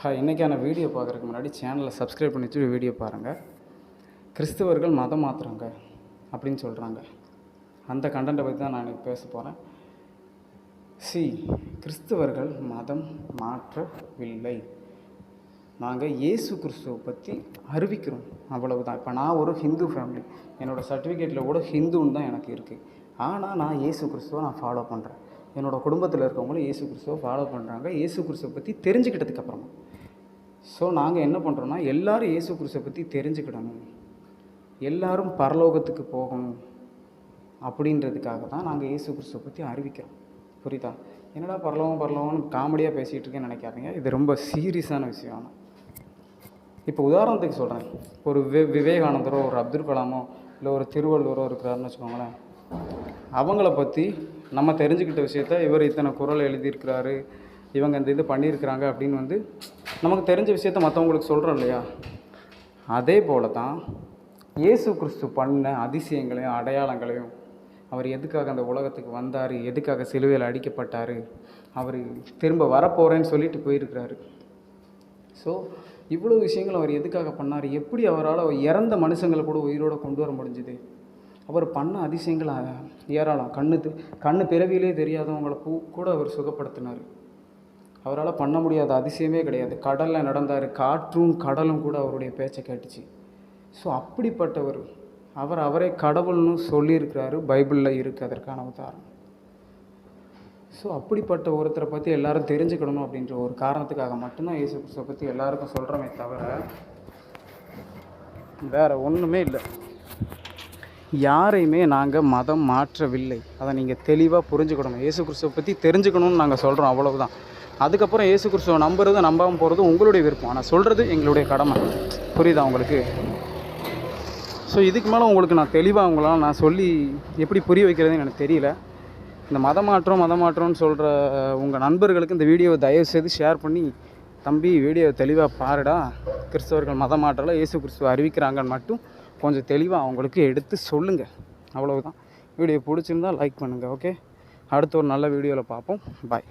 இன்றைக்கான வீடியோ பார்க்குறதுக்கு முன்னாடி சேனலை சப்ஸ்கிரைப் பண்ணி வச்சு வீடியோ பாருங்கள். கிறிஸ்தவர்கள் மதம் மாற்றுறாங்க அப்படின்னு சொல்கிறாங்க. அந்த கண்டென்ட்டை பற்றி தான் நான் இன்றைக்கி பேச போகிறேன். கிறிஸ்தவர்கள் மதம் மாற்றவில்லை. நாங்கள் இயேசு கிறிஸ்துவை பற்றி அறிவிக்கிறோம், அவ்வளவுதான். இப்போ நான் ஒரு ஹிந்து ஃபேமிலி, என்னோடய சர்டிஃபிகேட்டில் கூட ஹிந்துன்னு தான் எனக்கு இருக்குது. ஆனால் நான் இயேசு கிறிஸ்துவை நான் ஃபாலோ பண்ணுறேன். என்னோடய குடும்பத்தில் இருக்கவங்களும் இயேசு கிறிஸ்துவை ஃபாலோ பண்ணுறாங்க, இயேசு கிறிஸ்துவை பற்றி தெரிஞ்சுக்கிட்டதுக்கப்புறமா. நாங்கள் என்ன பண்ணுறோன்னா, எல்லோரும் இயேசு கிறிஸ்துவை பற்றி தெரிஞ்சுக்கிடணும், எல்லோரும் பரலோகத்துக்கு போகணும் அப்படின்றதுக்காக தான் நாங்கள் இயேசு கிறிஸ்துவை பற்றி அறிவிக்கிறோம். புரியுதா? என்னடா பரலோகம்னு காமெடியாக பேசிகிட்டு இருக்கேன்னு நினைக்காதீங்க. இது ரொம்ப சீரியஸான விஷயம். இப்போ உதாரணத்துக்கு சொல்கிறேன், ஒரு விவேகானந்தரோ ஒரு அப்துல் கலாமோ இல்லை ஒரு திருவள்ளுவரோ இருக்கிறாருன்னு வச்சுக்கோங்களேன். அவங்கள பற்றி நம்ம தெரிஞ்சுக்கிட்ட விஷயத்த, இவர் இத்தனை குறள் எழுதியிருக்கிறாரு, இவங்க இந்த இது பண்ணியிருக்கிறாங்க அப்படின்னு நமக்கு தெரிஞ்ச விஷயத்த மற்றவங்களுக்கு சொல்கிறோம் இல்லையா? அதே போல தான் இயேசு கிறிஸ்து பண்ண அதிசயங்களையும் அடையாளங்களையும், அவர் எதுக்காக அந்த உலகத்துக்கு வந்தார், எதுக்காக சிலுவையில் அடிக்கப்பட்டார், அவர் திரும்ப வரப்போகிறேன்னு சொல்லிட்டு போயிருக்கிறாரு. இவ்வளோ விஷயங்கள் அவர் எதுக்காக பண்ணார், எப்படி அவரால் இறந்த மனுஷங்களை கூட உயிரோடு கொண்டு வர முடிஞ்சுது, அவர் பண்ண அதிசயங்கள் ஏராளம். கண்ணு பிறவியிலே தெரியாதவங்களை கூட அவர் சுகப்படுத்தினார். அவரால் பண்ண முடியாத அதிசயமே கிடையாது. கடலில் நடந்தார், காற்றும் கடலும் கூட அவருடைய பேச்சை கேட்டுச்சு. அப்படிப்பட்டவர் அவரே கடவுள்னு சொல்லியிருக்கிறாரு, பைபிளில் இருக்குது அதற்கான உதாரணம். அப்படிப்பட்ட ஒருத்தரை பற்றி எல்லாரும் தெரிஞ்சுக்கணும் அப்படின்ற ஒரு காரணத்துக்காக மட்டும்தான் இயேசு கிறிஸ்துவை பற்றி எல்லாருக்கும் சொல்கிறோமே தவிர வேறு ஒன்றுமே இல்லை. யாரையுமே நாங்கள் மதம் மாற்றவில்லை. அதை நீங்கள் தெளிவாக புரிஞ்சுக்கணும். இயேசு கிறிஸ்துவை பற்றி தெரிஞ்சுக்கணும்னு நாங்கள் சொல்கிறோம், அவ்வளவுதான். அதுக்கப்புறம் இயேசு கிறிஸ்துவை நம்புறது நம்பாமல் போகிறது உங்களுடைய விருப்பம். ஆனால் சொல்கிறது எங்களுடைய கடமை. புரியுதா உங்களுக்கு? இதுக்கு மேலே உங்களுக்கு நான் தெளிவாக உங்களால் நான் சொல்லி எப்படி புரிய வைக்கிறதுன்னு எனக்கு தெரியல. இந்த மதம் மாற்றம்னு சொல்கிற உங்கள் நண்பர்களுக்கு இந்த வீடியோவை தயவுசெய்து ஷேர் பண்ணி, தம்பி வீடியோவை தெளிவாக பாருடா, கிறிஸ்தவர்கள் மதம் மாற்றலை, இயேசு கிறிஸ்துவை அறிவிக்கிறாங்கன்னு மட்டும் கொஞ்சம் தெளிவாக அவங்களுக்கு எடுத்து சொல்லுங்கள், அவ்வளவுதான். வீடியோ பிடிச்சிருந்தால் லைக் பண்ணுங்கள். ஓகே, அடுத்த ஒரு நல்ல வீடியோவில் பார்ப்போம். பாய்.